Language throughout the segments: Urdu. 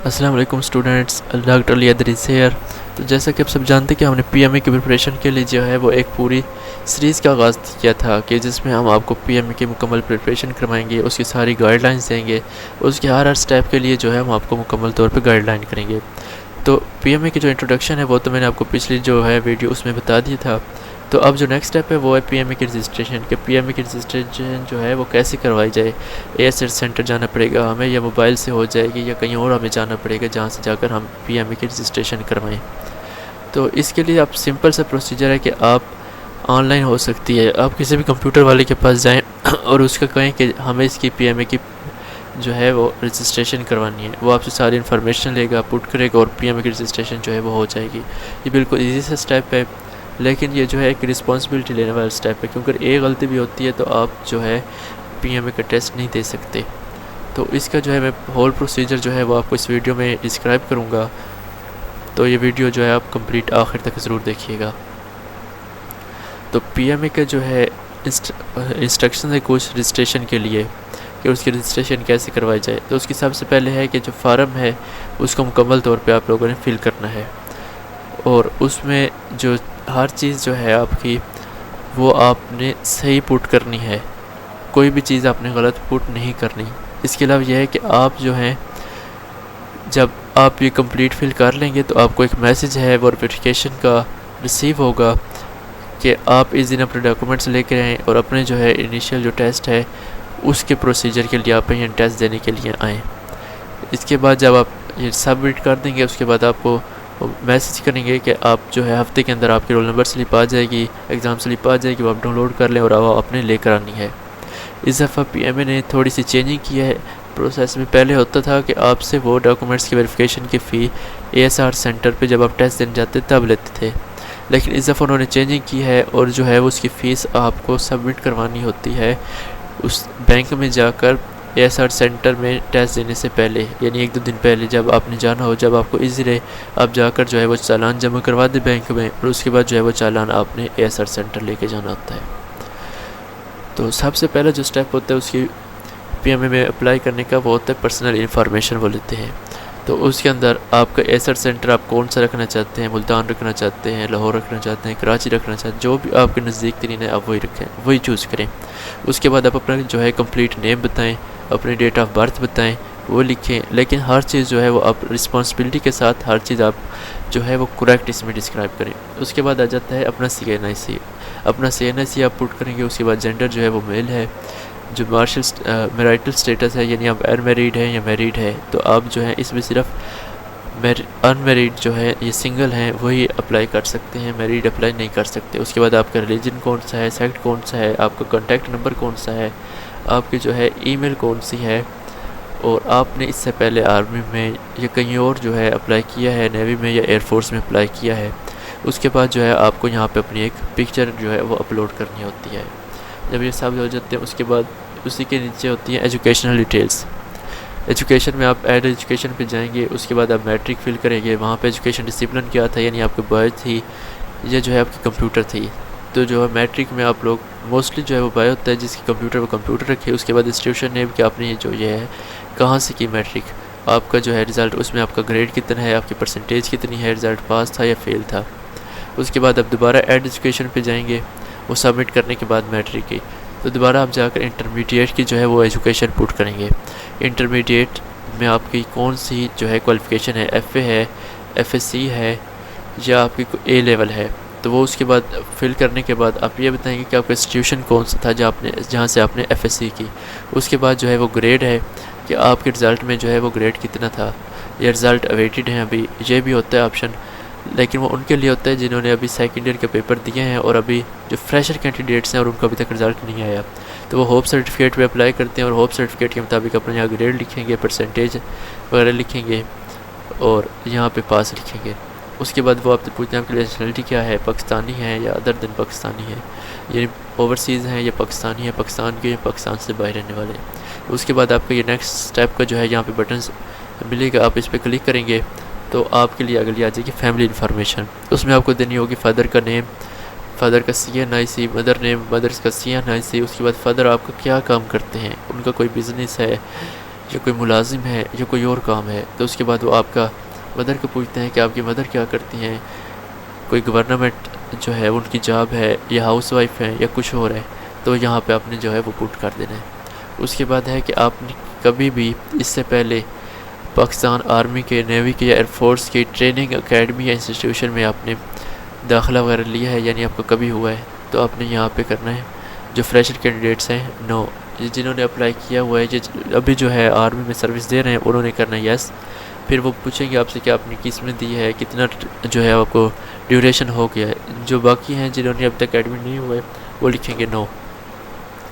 السلام علیکم اسٹوڈنٹس، ڈاکٹر علی ادریس ہیئر۔ تو جیسا کہ آپ سب جانتے ہیں کہ ہم نے پی ایم اے کی پریپریشن کے لیے جو ہے وہ ایک پوری سیریز کا آغاز کیا تھا کہ جس میں ہم آپ کو پی ایم اے کی مکمل پریپریشن کروائیں گے، اس کی ساری گائیڈ لائنس دیں گے، اس کے ہر سٹیپ کے لیے جو ہے ہم آپ کو مکمل طور پہ گائیڈ لائن کریں گے۔ تو پی ایم اے کی جو انٹروڈکشن ہے وہ تو میں نے آپ کو پچھلی جو ہے ویڈیو اس میں بتا دیا تھا۔ تو اب جو نیکسٹ سٹیپ ہے وہ ہے پی ایم اے کی رجسٹریشن، کہ پی ایم اے کی رجسٹریشن جو ہے وہ کیسے کروائی جائے۔ اے ایس ایس سینٹر جانا پڑے گا ہمیں، یا موبائل سے ہو جائے گی، یا کہیں اور ہمیں جانا پڑے گا جہاں سے جا کر ہم پی ایم اے کی رجسٹریشن کروائیں۔ تو اس کے لیے آپ سمپل سا پروسیجر ہے کہ آپ آن لائن ہو سکتی ہے، آپ کسی بھی کمپیوٹر والے کے پاس جائیں اور اس کا کہیں کہ ہمیں اس کی پی ایم اے کی جو ہے وہ رجسٹریشن کروانی ہے، وہ آپ سے ساری انفارمیشن لے گا، پٹ کرے گا، اور پی ایم اے کی رجسٹریشن جو ہے وہ ہو جائے گی۔ یہ بالکل ایزی سا سٹیپ ہے، لیکن یہ جو ہے ایک رسپانسبلٹی لینے والا سٹیپ ہے، کیونکہ ایک غلطی بھی ہوتی ہے تو آپ جو ہے پی ایم اے کا ٹیسٹ نہیں دے سکتے۔ تو اس کا جو ہے میں ہول پروسیجر جو ہے وہ آپ کو اس ویڈیو میں ڈسکرائب کروں گا، تو یہ ویڈیو جو ہے آپ کمپلیٹ آخر تک ضرور دیکھیے گا۔ تو پی ایم اے کا جو ہے انسٹرکشن ہے کچھ رجسٹریشن کے لیے کہ اس کی رجسٹریشن کیسے کروائی جائے۔ تو اس کی سب سے پہلے ہے کہ جو فارم ہے اس کو مکمل طور پہ آپ لوگوں نے فل کرنا ہے، اور اس میں جو ہر چیز جو ہے آپ کی وہ آپ نے صحیح پٹ کرنی ہے، کوئی بھی چیز آپ نے غلط پٹ نہیں کرنی۔ اس کے علاوہ یہ ہے کہ آپ جو ہیں جب آپ یہ کمپلیٹ فل کر لیں گے تو آپ کو ایک میسیج ہے ویریفیکیشن کا ریسیو ہوگا کہ آپ اس دن اپنے ڈاکومنٹس لے کے آئیں، اور اپنے جو ہے انیشیل جو ٹیسٹ ہے اس کے پروسیجر کے لیے آپ یہاں ٹیسٹ دینے کے لیے آئیں۔ اس کے بعد جب آپ یہ سبمٹ کر دیں گے اس کے بعد آپ کو میسیج کریں گے کہ آپ جو ہے ہفتے کے اندر آپ کی رول نمبر سلپ آ جائے گی، ایگزام سلپ آ جائے گی، وہ آپ ڈاؤن لوڈ کر لیں اور وہ آپ نے لے کر آنی ہے۔ اس دفعہ پی ایم اے نے تھوڑی سی چینجنگ کی ہے پروسیس میں۔ پہلے ہوتا تھا کہ آپ سے وہ ڈاکومنٹس کی ویریفیکیشن کی فی اے ایس آر سینٹر پہ جب آپ ٹیسٹ دینے جاتے تب لیتے تھے، لیکن اس دفعہ انہوں نے چینجنگ کی ہے، اور جو ہے اس کی فیس آپ کو سبمٹ کروانی ہوتی ہے اس بینک میں جا کر اے ایس آر سینٹر میں ٹیسٹ دینے سے پہلے، یعنی ایک دو دن پہلے جب آپ نے جانا ہو، جب آپ کو ایزی رہے آپ جا کر جو ہے وہ چالان جمع کروا دیں بینک میں، اور اس کے بعد جو ہے وہ چالان آپ نے اے ایس آر سینٹر لے کے جانا ہوتا ہے۔ تو سب سے پہلا جو سٹیپ ہوتا ہے اس کی پی ایم اے میں اپلائی کرنے کا وہ ہوتا ہے پرسنل انفارمیشن وہ لیتے ہیں۔ تو اس کے اندر آپ کا ایسر سینٹر آپ کون سا رکھنا چاہتے ہیں، ملتان رکھنا چاہتے ہیں، لاہور رکھنا چاہتے ہیں، کراچی رکھنا چاہتے ہیں، جو بھی آپ کے نزدیک ترین ہے آپ وہی رکھیں، وہی چوز کریں۔ اس کے بعد آپ اپنا جو ہے کمپلیٹ نیم بتائیں، اپنی ڈیٹ آف برتھ بتائیں، وہ لکھیں، لیکن ہر چیز جو ہے وہ آپ رسپانسبلٹی کے ساتھ ہر چیز آپ جو ہے وہ کریکٹ اس میں ڈسکرائب کریں۔ اس کے بعد آ جاتا ہے اپنا سی این آئی سی، اپنا سی این آئی سی آپ پٹ کریں گے۔ اس کے بعد جینڈر جو ہے وہ میل ہے، جو میرائٹل سٹیٹس ہے یعنی آپ ان میریڈ ہیں یا میریڈ ہے، تو آپ جو ہے اس میں صرف ان میریڈ جو ہے یہ سنگل ہیں وہی اپلائی کر سکتے ہیں، میریڈ اپلائی نہیں کر سکتے۔ اس کے بعد آپ کا ریلیجن کون سا ہے، سیکٹ کون سا ہے، آپ کا کانٹیکٹ نمبر کون سا ہے، آپ کی جو ہے ای میل کون سی ہے، اور آپ نے اس سے پہلے آرمی میں یا کہیں اور جو ہے اپلائی کیا ہے، نیوی میں یا ایئر فورس میں اپلائی کیا ہے۔ اس کے بعد جو ہے آپ کو یہاں پہ اپنی ایک پکچر جو ہے وہ اپلوڈ کرنی ہوتی ہے۔ جب یہ سب ہو جاتے ہیں اس کے بعد اسی کے نیچے ہوتی ہیں ایجوکیشنل ڈیٹیلز۔ ایجوکیشن میں آپ ایڈ ایجوکیشن پہ جائیں گے، اس کے بعد آپ میٹرک فل کریں گے، وہاں پہ ایجوکیشن ڈسپلن کیا تھا، یعنی آپ کی بایو تھی یا جو ہے آپ کی کمپیوٹر تھی۔ تو جو ہے میٹرک میں آپ لوگ موسٹلی جو ہے وہ بایو ہوتا ہے، جس کی کمپیوٹر وہ کمپیوٹر رکھے۔ اس کے بعد انسٹیٹیوشن نیم کہ آپ نے جو یہ ہے کہاں سے کی میٹرک، آپ کا جو ہے رزلٹ، اس میں آپ کا گریڈ کتنا ہے، آپ کی پرسنٹیج کتنی ہے، رزلٹ پاس تھا یا فیل تھا۔ اس کے بعد آپ دوبارہ ایڈ ایجوکیشن پہ جائیں گے، وہ سبمٹ کرنے کے بعد میٹرک کی، تو دوبارہ آپ جا کر انٹرمیڈیٹ کی جو ہے وہ ایجوکیشن پٹ کریں گے۔ انٹرمیڈیٹ میں آپ کی کون سی جو ہے کوالیفیکیشن ہے، ایف اے ہے، ایف ایس سی ہے، یا آپ کی اے لیول ہے، تو وہ اس کے بعد فل کرنے کے بعد آپ یہ بتائیں گے کہ آپ کا انسٹیٹیوشن کون سا تھا جہاں سے آپ نے ایف ایس سی کی۔ اس کے بعد جو ہے وہ گریڈ ہے کہ آپ کے رزلٹ میں جو ہے وہ گریڈ کتنا تھا، یا رزلٹ اویٹڈ ہیں ابھی، یہ بھی ہوتا ہے آپشن، لیکن وہ ان کے لیے ہوتا ہے جنہوں نے ابھی سیکنڈ ایئر کے پیپر دیے ہیں اور ابھی جو فریشر کینڈیڈیٹس ہیں اور ان کا ابھی تک رزلٹ نہیں آیا، تو وہ ہوپ سرٹیفکیٹ پہ اپلائی کرتے ہیں، اور ہوپ سرٹیفکیٹ کے مطابق اپنے یہاں گریڈ لکھیں گے، پرسنٹیج وغیرہ لکھیں گے، اور یہاں پہ پاس لکھیں گے۔ اس کے بعد وہ آپ سے پوچھتے ہیں آپ کی نیشنلٹی کیا ہے، پاکستانی ہے یا ادر دین پاکستانی ہے، یعنی اوورسیز ہیں یا پاکستانی ہے، پاکستان کے یا پاکستان سے باہر رہنے والے ہیں۔ اس کے بعد آپ کا یہ نیکسٹ سٹیپ کا جو ہے یہاں پہ بٹنز ملے گا، آپ اس پہ کلک کریں گے تو آپ کے لیے اگلی آ جائے گی فیملی انفارمیشن۔ اس میں آپ کو دینی ہوگی فادر کا نیم، فادر کا سی این آئی سی، مدر نیم، مدرس کا سی این آئی سی۔ اس کے بعد فادر آپ کا کیا کام کرتے ہیں، ان کا کوئی بزنس ہے یا کوئی ملازم ہے یا کوئی اور کام ہے، تو اس کے بعد وہ آپ کا مدر کو پوچھتے ہیں کہ آپ کی مدر کیا کرتی ہیں، کوئی گورنمنٹ جو ہے ان کی جاب ہے یا ہاؤس وائف ہے یا کچھ اور ہے، تو یہاں پہ آپ نے جو ہے وہ پٹ کر دینا ہے۔ اس کے بعد ہے کہ آپ نے کبھی بھی اس سے پہلے پاکستان آرمی کے، نیوی کے یا ایئر فورس کی ٹریننگ اکیڈمی یا انسٹیٹیوشن میں آپ نے داخلہ وغیرہ لیا ہے، یعنی آپ کو کبھی ہوا ہے، تو آپ نے یہاں پہ کرنا ہے۔ جو فریشر کینڈیڈیٹس ہیں نو، جنہوں نے اپلائی کیا ہوا ہے، ابھی جو ہے آرمی میں سروس دے رہے ہیں، انہوں نے کرنا ہے یس۔ پھر وہ پوچھیں گے آپ سے کہ آپ نے کس میں دی ہے، کتنا جو ہے آپ کو ڈیوریشن ہو گیا ہے۔ جو باقی ہیں جنہوں نے اب تک ایڈمٹ نہیں ہوئے وہ لکھیں گے نو۔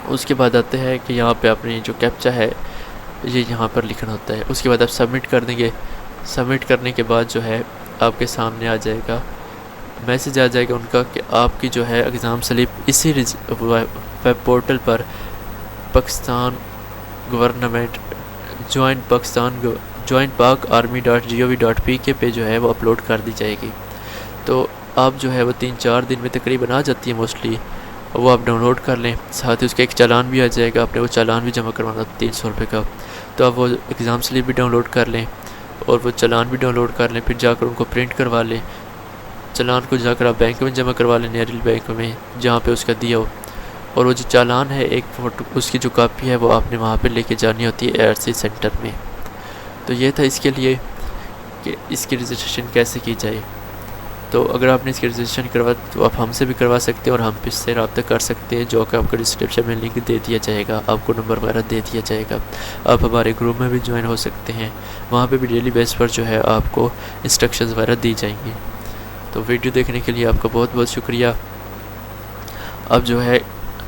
اس کے بعد آتے ہیں کہ یہاں پہ اپنی جو کیپچا ہے یہ یہاں پر لکھنا ہوتا ہے۔ اس کے بعد آپ سبمٹ کر دیں گے۔ سبمٹ کرنے کے بعد جو ہے آپ کے سامنے آ جائے گا میسیج، آ جائے گا ان کا کہ آپ کی جو ہے ایگزام سلپ اسی ویب پورٹل پر پاکستان گورنمنٹ جوائنٹ PAK-Army.gov.pk پہ جو ہے وہ اپلوڈ کر دی جائے گی۔ تو آپ جو ہے وہ 3-4 دن میں تقریباً آ جاتی ہے موسٹلی، وہ آپ ڈاؤن لوڈ کر لیں۔ ساتھ ہی اس کا ایک چالان بھی آ جائے گا، آپ نے وہ چالان بھی جمع کروانا 300 روپے کا، تو آپ وہ ایگزام سلپ بھی ڈاؤن لوڈ کر لیں اور وہ چالان بھی ڈاؤن لوڈ کر لیں، پھر جا کر ان کو پرنٹ کروا لیں۔ چالان کو جا کر آپ بینک میں جمع کروا لیں، نیرل بینک میں جہاں پہ اس کا دیا ہو، اور وہ جو چالان ہے ایک فوٹو اس کی جو کاپی ہے وہ آپ نے وہاں پہ لے کے جانی ہوتی ہے ARC سینٹر میں۔ تو یہ تھا اس کے لیے کہ اس کی رجسٹریشن کیسے کی جائے۔ تو اگر آپ نے اس کی رجسٹریشن کروا تو آپ ہم سے بھی کروا سکتے ہیں اور ہم اس سے رابطہ کر سکتے ہیں، جو کہ آپ کو ڈسکرپشن میں لنک دے دیا جائے گا، آپ کو نمبر وغیرہ دے دیا جائے گا۔ آپ ہمارے گروپ میں بھی جوائن ہو سکتے ہیں، وہاں پہ بھی ڈیلی بیس پر جو ہے آپ کو انسٹرکشنز وغیرہ دی جائیں گی۔ تو ویڈیو دیکھنے کے لیے آپ کا بہت بہت شکریہ۔ اب جو ہے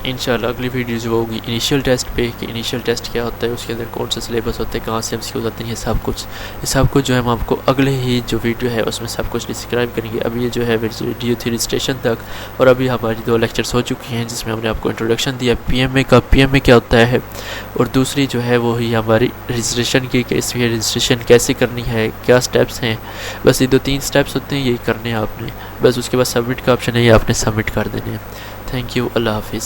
انشاءاللہ اگلی ویڈیو جو ہوگی انیشیل ٹیسٹ پہ، کہ انیشیل ٹیسٹ کیا ہوتا ہے، اس کے اندر کون سا سلیبس ہوتا ہے، کہاں سے MCQs آتے ہیں، یہ سب کچھ جو ہے ہم آپ کو اگلے ہی جو ویڈیو ہے اس میں سب کچھ ڈسکرائب کریں گے۔ ابھی یہ جو ہے ویڈیو تھی رجسٹریشن تک، اور ابھی ہماری 2 لیکچرز ہو چکی ہیں جس میں ہم نے آپ کو انٹروڈکشن دیا PMA کا، PMA کیا ہوتا ہے، اور دوسری جو ہے وہی ہماری رجسٹریشن کی کہ اس میں رجسٹریشن کیسے کرنی ہے، کیا سٹیپس ہیں۔ بس یہ 2-3 سٹیپس ہوتے ہیں، یہی کرنے ہیں آپ نے، بس اس کے بعد سبمٹ کا آپشن ہے، یہ آپ نے سبمٹ کر دینے ہیں۔ تھینک یو، اللہ حافظ۔